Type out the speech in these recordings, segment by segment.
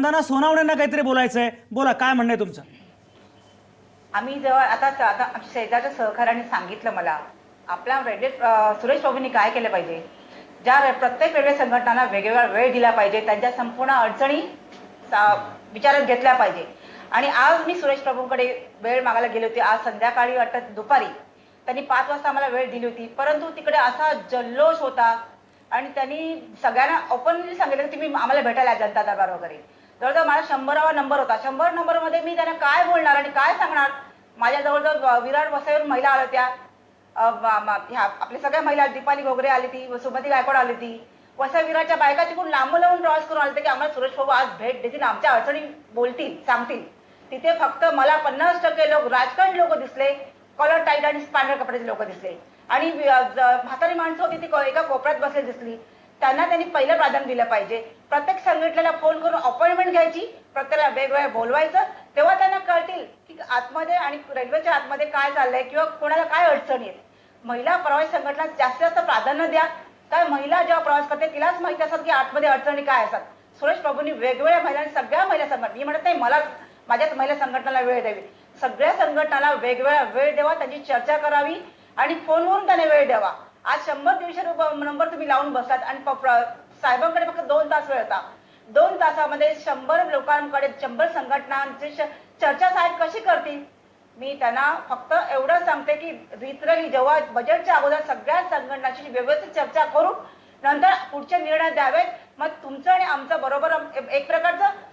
वंदना सोनावणेंना काहीतरी बोलायचंय, बोला, काय म्हणणं आहे तुमचं? आम्ही जेव्हा आता शेजारच्या सहकार्याने सांगितलं मला आपल्या रेल्वे सुरेश प्रभूंनी काय केलं पाहिजे, प्रत्येक रेल्वे संघटनाला वेगवेगळा वेळ दिला पाहिजे, त्यांच्या संपूर्ण अडचणी विचारात घेतल्या पाहिजे. आणि आज मी सुरेश प्रभूंकडे वेळ मागायला गेली होती. आज संध्याकाळी वाटत दुपारी त्यांनी 5 वाजता आम्हाला वेळ दिली होती, परंतु तिकडे असा जल्लोष होता आणि त्यांनी सगळ्यांना ओपनली सांगितलं की तुम्ही आम्हाला भेटायला जनता दरबार वगैरे. जवळजवळ माझा 100वा नंबर होता. 100 नंबरमध्ये मी त्यांना काय बोलणार आणि काय सांगणार. माझ्या जवळजवळ विराट वसईवरून महिला आल्या होत्या, आपल्या सगळ्या महिला, दीपाली घोगरे आली ती, सुमती गायकवाड आली ती, वसई विराटच्या बायका तिकडून लांबून लांबून प्रवास करून आले की आम्हाला सुरेश प्रभू आज भेट देतील, आमच्या अडचणी बोलतील, सांगतील. तिथे फक्त मला 50% लोक राजकारण लोक दिसले, कॉलर टाईट आणि पांढऱ्या कपड्याचे लोक दिसले आणि म्हातारी माणसं होती ती एका कोपऱ्यात बसले दिसली. त्यांना त्यांनी पहिलं प्राधान्य दिलं पाहिजे. प्रत्येक संघटनेला फोन करून अपॉइंटमेंट घ्यायची, प्रत्येकाला वेगवेगळं बोलवायचं, तेव्हा त्यांना कळतील की आतमध्ये आणि रेल्वेच्या आतमध्ये काय चाललंय किंवा कोणाला काय अडचणी आहेत. महिला प्रवासी संघटना जास्तीत जास्त प्राधान्य द्या, कारण महिला जेव्हा प्रवास करते तिलाच माहिती असतात की आतमध्ये अडचणी काय असतात. सुरेश प्रभूंनी वेगवेगळ्या महिलांनी, सगळ्या महिला संघटना, मी म्हणत नाही मला माझ्याच महिला संघटनाला वेळ द्यावी, सगळ्या संघटनाला वेगवेगळा वेळ द्यावा, त्यांची चर्चा करावी आणि फोनवरून त्यांना वेळ द्यावा. आज 100-150 नंबर तुम्ही लावून बसलात आणि साहेबांकडे फक्त 2 तास वेळ होता. 2 तासामध्ये 100 लोकांकडे 100 संघटनांची चर्चा साहेब कशी करतील. मी त्यांना फक्त एवढं सांगते की लिटरली जेव्हा बजेटच्या अगोदर सगळ्या संघटनांची व्यवस्थित चर्चा करून नंतर पुढचे निर्णय द्यावेत. मग तुमचं आणि आमचं बरोबर एक प्रकारचं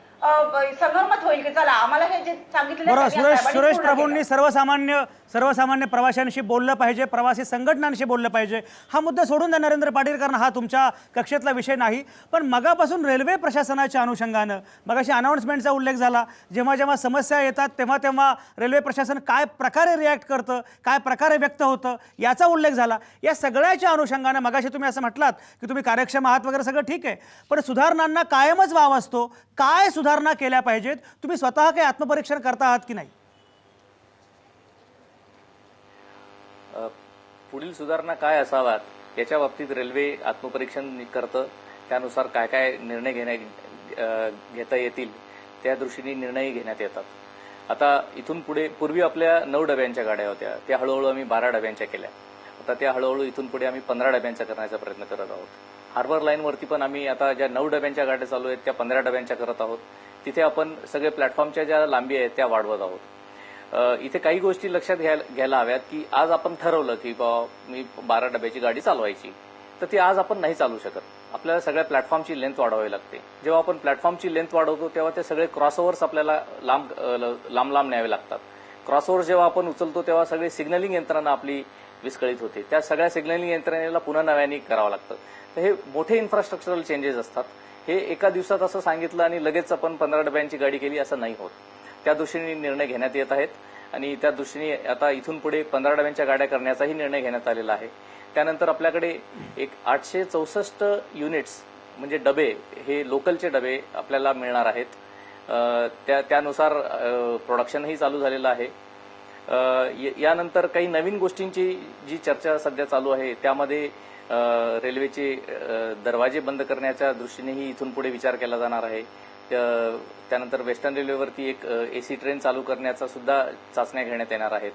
संगमत होईल की चला आम्हाला हे जे सांगितलं. सुरेश प्रभूंनी सर्वसामान्य प्रवाशांशी बोललं पाहिजे, प्रवासी संघटनांशी बोललं पाहिजे. हा मुद्दा सोडून द्या नरेंद्र पाटीलकर, हा तुमच्या कक्षेतला विषय नाही. पण मगापासून रेल्वे प्रशासनाच्या अनुषंगानं मगाशी अनाउन्समेंटचा उल्लेख झाला, जेव्हा जेव्हा समस्या येतात तेव्हा तेव्हा रेल्वे प्रशासन काय प्रकारे रिॲक्ट करतं, काय प्रकारे व्यक्त होतं, याचा उल्लेख झाला. या सगळ्याच्या अनुषंगानं मगाशी तुम्ही असं म्हटलात की तुम्ही कार्यक्षम आहात वगैरे, सगळं ठीक आहे, पण सुधारणांना कायमच वाव असतो. काय सुधारणा केल्या पाहिजेत, तुम्ही स्वतः काही आत्मपरीक्षण करता आहात की नाही? पुढील सुधारणा काय असाव्यात याच्या बाबतीत रेल्वे आत्मपरीक्षण करतं. त्यानुसार काय काय निर्णय घेता येतील त्या दृष्टीने निर्णय घेण्यात येतात. आता इथून पुढे, पूर्वी आपल्या 9 डब्यांच्या गाड्या होत्या, त्या हळूहळू आम्ही 12 डब्यांच्या केल्या. आता त्या हळूहळू इथून पुढे आम्ही 15 डब्यांच्या करण्याचा प्रयत्न करत आहोत. हार्बर लाईनवरती पण आम्ही आता ज्या 9 डब्यांच्या गाड्या चालू आहेत त्या 15 डब्यांच्या करत आहोत. तिथे आपण सगळे प्लॅटफॉर्मच्या ज्या लांबी आहेत त्या वाढवत आहोत. इथे काही गोष्टी लक्षात घ्यायला हव्यात की आज आपण ठरवलं की मी 12 डब्याची गाडी चालवायची, तर ती आज आपण नाही चालू शकत. आपल्याला सगळ्या प्लॅटफॉर्मची लेंथ वाढवावी लागते. जेव्हा आपण प्लॅटफॉर्मची लेंथ वाढवतो तेव्हा ते सगळे क्रॉसओव्हर्स आपल्याला लांब न्यावे लागतात. क्रॉसओव्हर जेव्हा आपण उचलतो तेव्हा सगळे सिग्नलिंग यंत्रणा आपली विस्कळीत होते. त्या सगळ्या सिग्नलिंग यंत्रणेला पुन्हा नव्याने करावं लागतं. तर हे मोठे इन्फ्रास्ट्रक्चरल चेंजेस असतात. हे एका दिवसात असं सांगितलं आणि लगेच आपण 15 डब्यांची गाडी केली असं नाही होत. त्या दृष्टीने निर्णय घेण्यात येत आहेत आणि त्या दृष्टीने आता इथून पुढे 15 डब्यांच्या गाड्या करण्याचाही निर्णय घेण्यात आलेला आहे. त्यानंतर आपल्याकडे एक 864 युनिट्स म्हणजे डबे, हे लोकलचे डबे आपल्याला मिळणार आहेत. त्यानुसार प्रोडक्शनही चालू झालेलं आहे. यानंतर काही नवीन गोष्टींची जी चर्चा सध्या चालू आहे त्यामध्ये रेल्वेचे दरवाजे बंद करण्याच्या दृष्टीनेही इथून पुढे विचार केला जाणार आहे. त्यानंतर वेस्टर्न रेल्वेवरती एक एसी ट्रेन चालू करण्याचा सुद्धा चाचण्या घेण्यात येणार आहेत.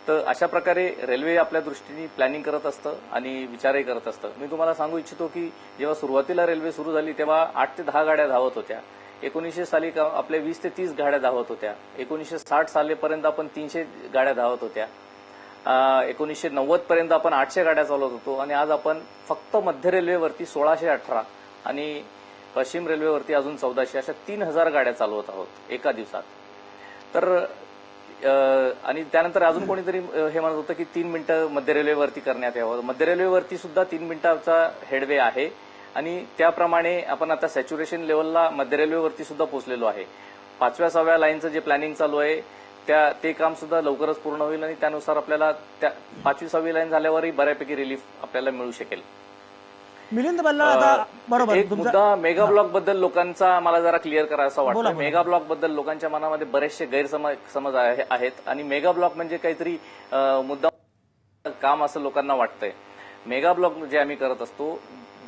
तर अशा प्रकारे रेल्वे आपल्या दृष्टीने प्लॅनिंग करत असतं आणि विचारही करत असतं. मी तुम्हाला सांगू इच्छितो की जेव्हा सुरुवातीला रेल्वे सुरू झाली तेव्हा 8 ते 10 गाड्या धावत होत्या. 1900 साली आपल्या 20 ते 30 गाड्या धावत होत्या. 1960 सालीपर्यंत आपण 300 गाड्या धावत होत्या. 1990 पर्यंत आपण 800 गाड्या चालवत होतो आणि आज आपण फक्त मध्य रेल्वेवरती 1618 आणि पश्चिम रेल्वेवरती अजून 1400, अशा 3000 गाड्या चालवत आहोत एका दिवसात. तर आणि त्यानंतर अजून कोणीतरी हे म्हणत होतं की 3 मिनिटं मध्य रेल्वेवरती करण्यात यावं. मध्य रेल्वेवरती सुद्धा 3 मिनिटाचा हेडवे आहे आणि त्याप्रमाणे आपण आता सॅच्युरेशन लेवलला मध्य रेल्वेवरती सुद्धा पोहोचलेलो आहे. 5व्या-6व्या लाईनचं जे प्लॅनिंग चालू आहे ते काम सुद्धा लवकरच पूर्ण होईल आणि त्यानुसार आपल्याला त्या 5वी-6वी लाईन झाल्यावरही बऱ्यापैकी रिलीफ आपल्याला मिळू शकेल. मिलिंद बल्लाळ, आता बरोबर एक मुद्दा मेगा ब्लॉक बद्दल लोकांचा मला जरा क्लिअर करायचा वाटतं. मेगा ब्लॉक बद्दल लोकांच्या मनामध्ये बरेचसे गैरसमज आहेत आणि मेगा ब्लॉक म्हणजे काहीतरी मुद्दा काम असं लोकांना वाटतंय. मेगा ब्लॉक जे आम्ही करत असतो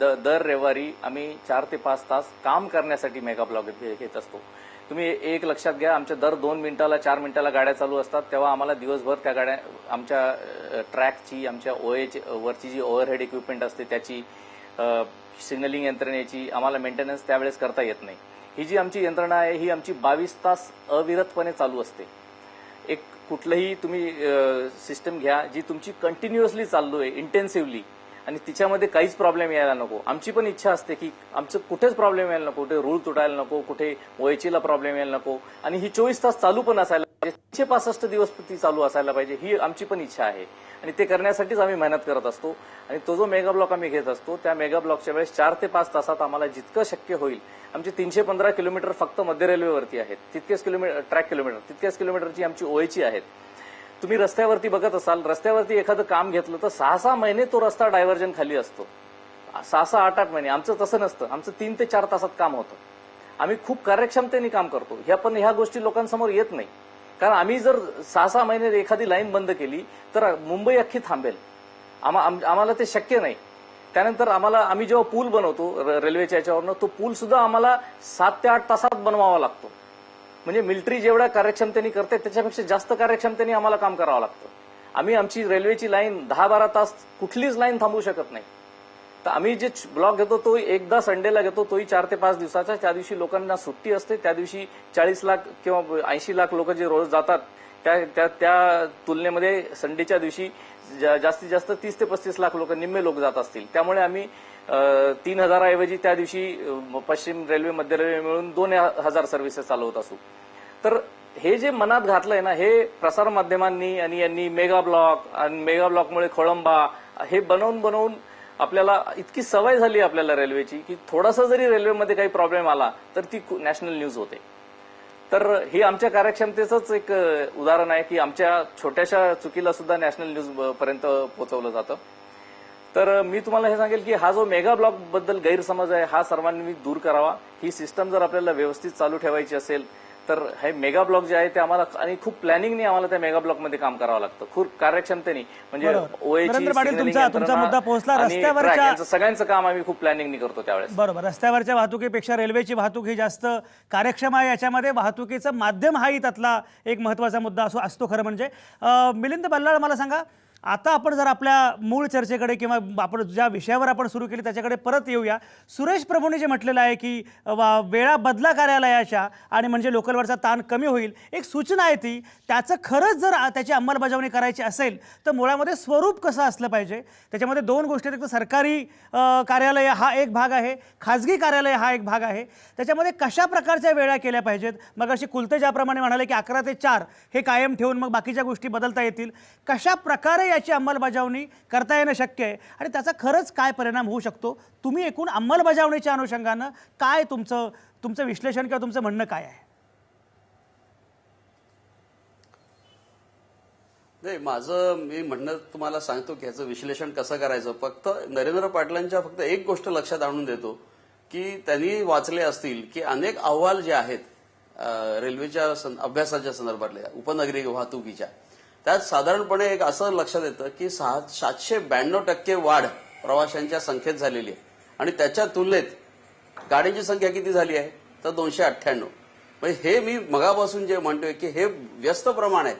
दर रविवारी आम्ही 4 ते 5 तास काम करण्यासाठी मेगा ब्लॉक घेत असतो. तुम्ही एक लक्षात घ्या, आमच्या दर 2 मिनिटाला 4 मिनिटाला गाड्या चालू असतात, तेव्हा आम्हाला दिवसभर त्या गाड्या आमच्या ट्रॅकची, आमच्या ओएच वरची जी ओव्हरहेड इक्विपमेंट असते त्याची, सिग्नलिंग यंत्रणेची आम्हाला मेंटेनन्स त्यावेळेस करता येत नाही. ही जी आमची यंत्रणा आहे ही आमची 22 तास अविरतपणे चालू असते. एक कुठलंही तुम्ही सिस्टम घ्या जी तुमची कंटिन्युअसली चालू आहे इंटेन्सिव्हली, आणि तिच्यामध्ये काहीच प्रॉब्लेम यायला नको. आमची पण इच्छा असते की आमचं कुठेच प्रॉब्लेम यायला नको, कुठे रूळ तुटायला नको, कुठे ओएचला प्रॉब्लेम यायला नको, आणि ही 24 तास चालू पण असायला पाहिजे, 365 दिवस ती चालू असायला पाहिजे, ही आमची पण इच्छा आहे. आणि ते करण्यासाठीच आम्ही मेहनत करत असतो. आणि तो जो मेगा ब्लॉक आम्ही घेत असतो त्या मेगा ब्लॉकच्या वेळेस 4 ते 5 तासात आम्हाला जितकं शक्य होईल, आमचे 315 किलोमीटर फक्त मध्य रेल्वेवरती आहेत, तितकेच किलोमीटर ट्रॅक किलोमीटर, तितक्याच किलोमीटरची आमची ओएची आहेत. तुम्ही रस्त्यावरती बघत असाल, रस्त्यावरती एखादं काम घेतलं तर 6-6 महिने तो रस्ता डायव्हर्जन खाली असतो, 6-6, 8-8 महिने. आमचं तसं नसतं, आमचं 3 ते 4 तासात काम होतं. आम्ही खूप कार्यक्षमतेने काम करतो. ह्या गोष्टी लोकांसमोर येत नाही, कारण आम्ही जर 6-6 महिने एखादी लाईन बंद केली तर मुंबई अख्खी थांबेल. आम्हाला ते शक्य नाही. त्यानंतर आम्ही जेव्हा पूल बनवतो रेल्वेच्या याच्यावरनं, तो पूल सुद्धा आम्हाला 7 ते 8 तासात बनवावा लागतो. म्हणजे मिलिटरी जेवढ्या कार्यक्षमतेने करते त्याच्यापेक्षा जास्त कार्यक्षमतेने आम्हाला काम करावं लागतं. आम्ही आमची रेल्वेची लाईन 10-12 तास कुठलीच लाईन थांबवू शकत नाही. तर आम्ही जे ब्लॉक घेतो तो एकदा संडेला घेतो, तोही 4 ते 5 दिवसाचा. त्या दिवशी लोकांना सुट्टी असते, त्या दिवशी 40 लाख किंवा 80 लाख लोक जे रोज जातात त्या तुलनेमध्ये संडेच्या दिवशी जास्तीत जास्त 30 ते 35 लाख लोक, निम्मे लोक जात असतील. त्यामुळे आम्ही 3,000 ऐवजी त्या दिवशी पश्चिम रेल्वे, मध्य रेल्वे मिळून 2,000 सर्व्हिसेस चालवत असू. तर हे जे मनात घातलंय ना, हे प्रसार माध्यमांनी आणि यांनी मेगा ब्लॉक आणि मेगा ब्लॉकमुळे खोळंबा हे बनवून आपल्याला इतकी सवय झाली आपल्याला रेल्वेची की थोडासा जरी रेल्वेमध्ये काही प्रॉब्लेम आला तर ती नॅशनल न्यूज होते. तर हे आमच्या कार्यक्षमतेचंच एक उदाहरण आहे की आमच्या छोट्याशा चुकीला सुद्धा नॅशनल न्यूज पर्यंत पोहोचवलं जातं. तर मी तुम्हाला हे सांगेल की हा जो मेगा ब्लॉक बद्दल गैरसमज आहे हा सर्वांनी दूर करावा. ही सिस्टम जर आपल्याला व्यवस्थित चालू ठेवायची असेल तर हे मेगा ब्लॉक जे आहे ते आम्हाला, आणि खूप प्लॅनिंगने आम्हाला त्या मेगा ब्लॉक मध्ये काम करावं लागतं, खूप कार्यक्षमतेने. म्हणजे नरेंद्र पाटील, तुमचा मुद्दा पोहोचला. रस्त्यावरच्या सगळ्यांचं काम आम्ही खूप प्लॅनिंगने करतो त्यावेळेस. बरोबर, रस्त्यावरच्या वाहतुकीपेक्षा रेल्वेची वाहतूक ही जास्त कार्यक्षम आहे. याच्यामध्ये वाहतुकीचं माध्यम हाही त्यातला एक महत्वाचा मुद्दा असतो खरं म्हणजे. मिलिंद बल्लाळ, मला सांगा, आता आपण जर आपल्या मूळ चर्चेकडे किंवा आपण ज्या विषयावर आपण सुरू केली त्याच्याकडे परत येऊया. सुरेश प्रभूंनी जे म्हटलेलं आहे की वेळा बदला कार्यालयाच्या, आणि म्हणजे लोकलवरचा ताण कमी होईल, एक सूचना आहे ती. त्याचं खरंच जर त्याची अंमलबजावणी करायची असेल तर मुळामध्ये स्वरूप कसं असलं पाहिजे. त्याच्यामध्ये 2 गोष्टी आहेत. एक तर सरकारी कार्यालय हा एक भाग आहे, खाजगी कार्यालय हा एक भाग आहे. त्याच्यामध्ये कशा प्रकारच्या वेळा केल्या पाहिजेत. मग अशी कुलते ज्याप्रमाणे म्हणाले की 11 ते 4 हे कायम ठेवून मग बाकीच्या गोष्टी बदलता येतील. कशा प्रकारे याची अंमलबजावणी करता येणं शक्य आहे आणि त्याचा खरंच काय परिणाम होऊ शकतो. तुम्ही एकूण अंमलबजावणीच्या अनुषंगानं काय तुमचं विश्लेषण किंवा तुमचं म्हणणं काय आहे. नाही, मी म्हणणं तुम्हाला सांगतो की ह्याचं विश्लेषण कसं करायचं. फक्त नरेंद्र पाटलांच्या फक्त एक गोष्ट लक्षात आणून देतो की त्यांनी वाचले असतील की अनेक अहवाल जे आहेत रेल्वेच्या अभ्यासाच्या संदर्भातल्या, उपनगरी वाहतुकीच्या, त्यात साधारणपणे एक असं लक्षात येतं की 792% वाढ प्रवाशांच्या संख्येत झालेली आहे. आणि त्याच्या तुलनेत गाड्यांची संख्या किती झाली आहे तर 298. म्हणजे हे मी मगापासून जे म्हणतोय की हे व्यस्त प्रमाण आहे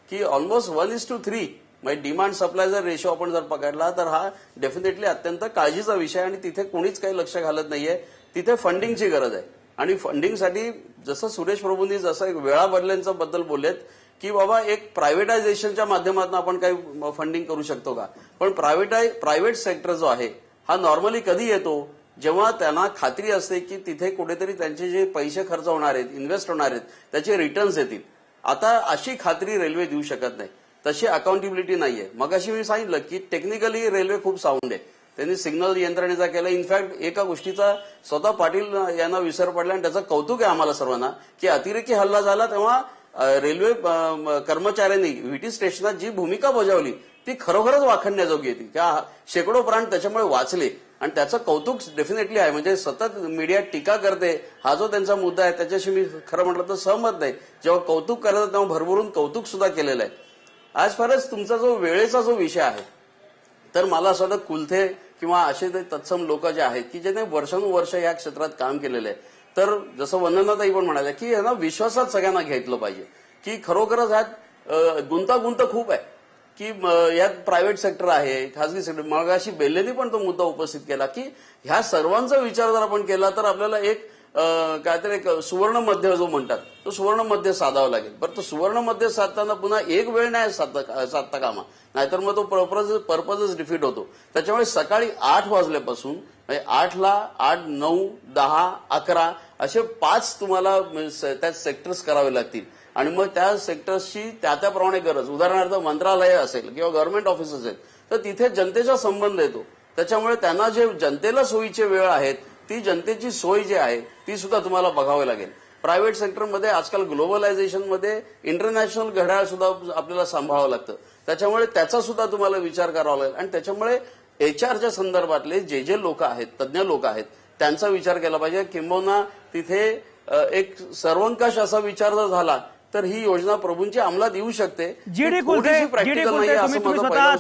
की ऑलमोस्ट 1:3. म्हणजे डिमांड सप्लाय जर रेशो आपण जर पकडला तर हा डेफिनेटली अत्यंत काळजीचा विषय आहे. आणि तिथे कोणीच काही लक्ष घालत नाहीये. तिथे फंडिंगची गरज आहे. आणि फंडिंगसाठी जसं सुरेश प्रभूंनी जसं एक वेळा बदल्यांच्या बद्दल बोललेत की बाबा एक प्रायव्हेटायझेशनच्या माध्यमातून आपण काही फंडिंग करू शकतो का. पण प्रायव्हेट सेक्टर जो आहे हा नॉर्मली कधी येतो जेव्हा त्यांना खात्री असते की तिथे कुठेतरी त्यांचे जे पैसे खर्च होणार आहेत, इन्व्हेस्ट होणार आहेत, त्याचे रिटर्न्स येतील. आता अशी खात्री रेल्वे देऊ शकत नाही, तशी अकाउंटेबिलिटी नाहीये. मगाशी मी सांगितलं की टेक्निकली रेल्वे खूप साऊंड आहे. त्यांनी सिग्नल यंत्रणेचा केला. इनफॅक्ट एका गोष्टीचा स्वतः पाटील यांना विसर पडला आणि त्याचं कौतुक आहे आम्हाला सर्वांना की अतिरेकी हल्ला झाला तेव्हा रेल्वे कर्मचाऱ्यांनी व्हीटी स्टेशनात जी भूमिका बजावली ती खरोखरच वाखाणण्याजोगी होती. त्या शेकडो प्राण त्याच्यामुळे वाचले आणि त्याचं कौतुक डेफिनेटली आहे. म्हणजे सतत मीडिया टीका करते हा जो त्यांचा मुद्दा आहे त्याच्याशी मी खरं म्हटलं तर सहमत नाही. जेव्हा कौतुक करतात तेव्हा भरभरून कौतुक सुद्धा केलेलं आहे. आज फारच तुमचा जो वेळेचा जो विषय आहे तर मला असं वाटतं कुलथे किंवा असे ते तत्सम लोक जे आहेत की ज्यांनी वर्षानुवर्ष या क्षेत्रात काम केलेलं आहे, तर जसं वंदनाताई पण म्हणाल्या की यांना विश्वासात सगळ्यांना घेतलं पाहिजे की खरोखरच ह्यात गुंतागुंत खूप आहे की यात प्रायव्हेट सेक्टर आहे, खासगी सेक्टर. मगाशी बेल्लेनी पण तो मुद्दा उपस्थित केला की ह्या सर्वांचा विचार जर आपण केला तर आपल्याला एक काहीतरी एक सुवर्ण मध्य जो म्हणतात तो सुवर्ण मध्य साधावा लागेल. बरं, तो सुवर्ण मध्य साधताना पुन्हा एक वेळ नाही साधता कामा, नाहीतर मग तो पर्पजच डिफीट होतो. त्याच्यामुळे सकाळी 8 वाजल्यापासून म्हणजे 8ला 8, 9, 10, 11 असे 5 तुम्हाला त्या सेक्टर्स करावे लागतील आणि मग त्या सेक्टर्सची त्याप्रमाणे गरज, उदाहरणार्थ मंत्रालय असेल किंवा गव्हर्नमेंट ऑफिस असेल तर तिथे जनतेचा संबंध येतो. त्याच्यामुळे त्यांना जे जनतेला सोयीचे वेळ आहेत ती जनतेची सोय जी आहे ती सुद्धा तुम्हाला बघावी लागेल. प्रायव्हेट सेक्टरमध्ये आजकाल ग्लोबलायझेशनमध्ये इंटरनॅशनल घड्याळ सुद्धा आपल्याला सांभाळावं लागतं. त्याच्यामुळे त्याचा सुद्धा तुम्हाला विचार करावा लागेल आणि त्याच्यामुळे एचआरच्या संदर्भातले जे लोक आहेत, तज्ज्ञ लोक आहेत, त्यांचा विचार केला पाहिजे. किंबहुना तिथे एक सर्वंकष असा विचार जर झाला तर ही योजना प्रभूंची अंमलात येऊ शकते. जीडी कुलथे तुम्ही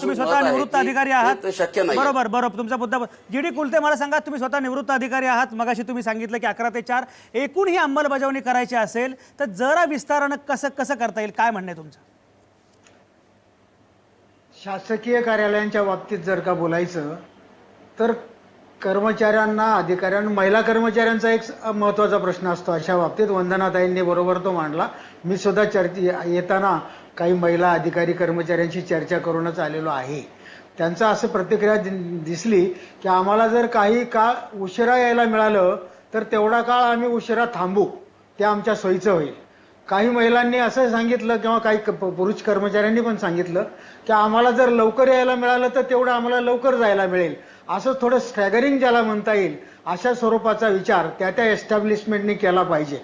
स्वतः निवृत्त अधिकारी आहात, शक्य नाही. बरोबर तुमचा मुद्दा. जीडी कुलथे मला सांगा, तुम्ही स्वतः निवृत्त अधिकारी आहात, मगाशी तुम्ही सांगितलं की 11 ते 4 एकूण ही अंमलबजावणी करायची असेल तर जरा विस्तारानं कसं करता येईल, काय म्हणणं आहे तुमचं? शासकीय कार्यालयांच्या बाबतीत जर का बोलायचं तर कर्मचाऱ्यांना, अधिकाऱ्यांना, महिला कर्मचाऱ्यांचा एक महत्त्वाचा प्रश्न असतो. अशा बाबतीत वंदनाताईंनी बरोबर तो मांडला. मी सुद्धा येताना काही महिला अधिकारी कर्मचाऱ्यांशी चर्चा करूनच आलेलो आहे. त्यांचं असं प्रतिक्रिया दिसली की आम्हाला जर काही काळ उशिरा यायला मिळालं तर तेवढा काळ आम्ही उशिरा थांबू, ते आमच्या सोयीचं होईल. काही महिलांनी असं सांगितलं किंवा काही पुरुष कर्मचाऱ्यांनी पण सांगितलं की आम्हाला जर लवकर यायला मिळालं तर तेवढं आम्हाला लवकर जायला मिळेल. असं थोडं स्टॅगरिंग ज्याला म्हणता येईल अशा स्वरूपाचा विचार त्या एस्टॅब्लिशमेंटनी केला पाहिजे.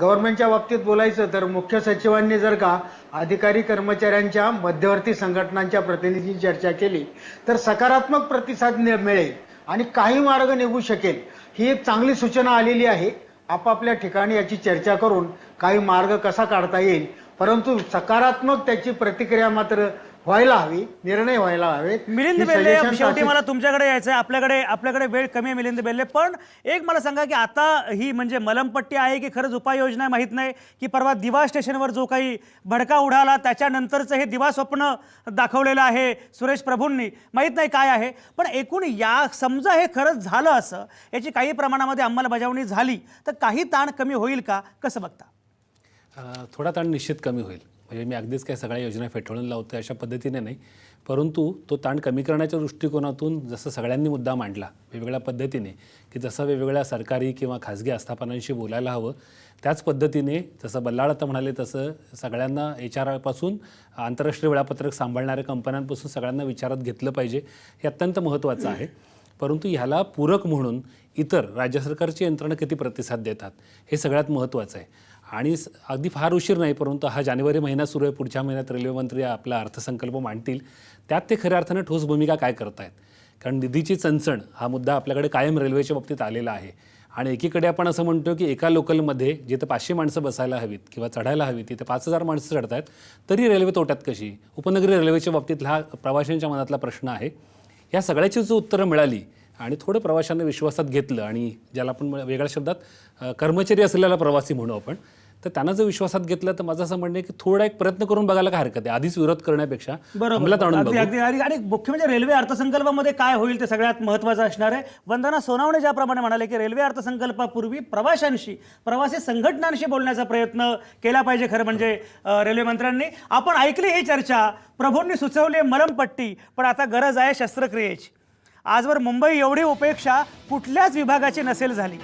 गव्हर्नमेंटच्या बाबतीत बोलायचं तर मुख्य सचिवांनी जर का अधिकारी कर्मचाऱ्यांच्या मध्यवर्ती संघटनांच्या प्रतिनिधींची चर्चा केली तर सकारात्मक प्रतिसाद मिळेल आणि काही मार्ग निघू शकेल. ही एक चांगली सूचना आलेली आहे. आपापल्या ठिकाणी याची चर्चा करून काही मार्ग कसा काढता येईल, परंतु सकारात्मक त्याची प्रतिक्रिया मात्र व्हायला हवी, निर्णय व्हायला हवे. मिलिंद बेल्ले, शेवटी मला तुमच्याकडे यायचं आहे. आपल्याकडे वेळ कमी आहे मिलिंद बेल्ले, पण एक मला सांगा की आता ही म्हणजे मलमपट्टी आहे की खरंच उपाययोजना आहे माहीत नाही, की परवा दिवा स्टेशनवर जो काही भडका उडाला त्याच्यानंतरचं हे दिवा स्वप्न दाखवलेलं आहे सुरेश प्रभूंनी, माहीत नाही काय आहे. पण एकूण या समजा हे खरंच झालं असं, याची काही प्रमाणामध्ये अंमलबजावणी झाली तर काही ताण कमी होईल का, कसं बघता? थोडा ताण निश्चित कमी होईल. म्हणजे मी अगदीच काही सगळ्या योजना फेटाळून लावतो अशा पद्धतीने नाही, परंतु तो ताण कमी करण्याच्या दृष्टिकोनातून जसं सगळ्यांनी मुद्दा मांडला वेगवेगळ्या पद्धतीने, की जसं वेगवेगळ्या सरकारी किंवा खाजगी आस्थापनांशी बोलायला हवं त्याच पद्धतीने, जसं बल्लाळ आता म्हणाले तसं सगळ्यांना HR-पासून आंतरराष्ट्रीय वेळापत्रक सांभाळणाऱ्या कंपन्यांपासून सगळ्यांना विचारात घेतलं पाहिजे. हे अत्यंत महत्त्वाचं आहे. परंतु ह्याला पूरक म्हणून इतर राज्य सरकारची यंत्रणा किती प्रतिसाद देतात हे सगळ्यात महत्त्वाचं आहे. आणि अगदी फार उशीर नाही, परंतु हा जानेवारी महिना सुरू आहे, पुढच्या महिन्यात रेल्वे मंत्री आपला अर्थसंकल्प मांडतील, त्यात ते खऱ्या अर्थानं ठोस भूमिका काय करतायत. कारण निधीची चणचण हा मुद्दा आपल्याकडे कायम रेल्वेच्या बाबतीत आलेला आहे. आणि एकीकडे आपण असं म्हणतो की एका लोकलमध्ये जिथं 500 माणसं बसायला हवीत किंवा चढायला हवीत तिथे 5000 माणसं चढत आहेत, तरी रेल्वे तोट्यात कशी. उपनगरी रेल्वेच्या बाबतीतला हा प्रवाशांच्या मनातला प्रश्न आहे. या सगळ्याची जो उत्तरं मिळाली आणि थोडं प्रवाशांना विश्वासात घेतलं आणि ज्याला आपण वेगळ्या शब्दात कर्मचारी असलेला प्रवासी म्हणू आपण, तर त्यांना जर विश्वासात घेतलं तर माझं असं म्हणणं आहे की थोडा एक प्रयत्न करून बघायला काय हरकत आहे, आधीच विरोध करण्यापेक्षा अंमलात आणून बघू. आणि मुख्य म्हणजे रेल्वे अर्थसंकल्पामध्ये काय होईल ते सगळ्यात महत्त्वाचं असणार आहे. वंदना सोनावणे ज्याप्रमाणे म्हणाले की रेल्वे अर्थसंकल्पापूर्वी प्रवासी संघटनांशी बोलण्याचा प्रयत्न केला पाहिजे. खरं म्हणजे रेल्वे मंत्र्यांनी आपण ऐकली ही चर्चा, प्रभूंनी सुचवली मलमपट्टी, पण आता गरज आहे शस्त्रक्रियेची. आजवर मुंबई एवढी उपेक्षा कुठल्याच विभागाची नसेल झाली.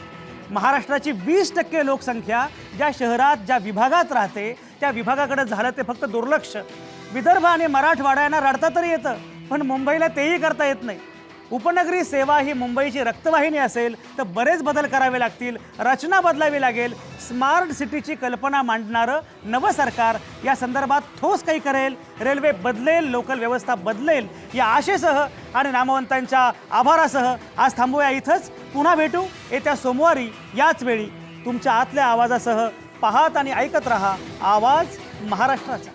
महाराष्ट्राची 20% लोकसंख्या ज्या शहरात ज्या विभागात राहते त्या विभागाकडे झालं ते फक्त दुर्लक्ष. विदर्भ आणि मराठवाड्यांना रडता तरी येतं, पण मुंबईला तेही करता येत नाही. उपनगरी सेवा ही मुंबईची रक्तवाहिनी असेल तर बरेच बदल करावे लागतील, रचना बदलावी लागेल. स्मार्ट सिटीची कल्पना मांडणारं नवं सरकार या संदर्भात ठोस काही करेल, रेल्वे बदलेल, लोकल व्यवस्था बदलेल या आशेसह आणि नामवंतांच्या आभारासह आज थांबूया इथंच. पुन्हा भेटू येत्या सोमवारी याच वेळी तुमच्या आतल्या आवाजासह. पाहत आणि ऐकत रहा आवाज महाराष्ट्राचा.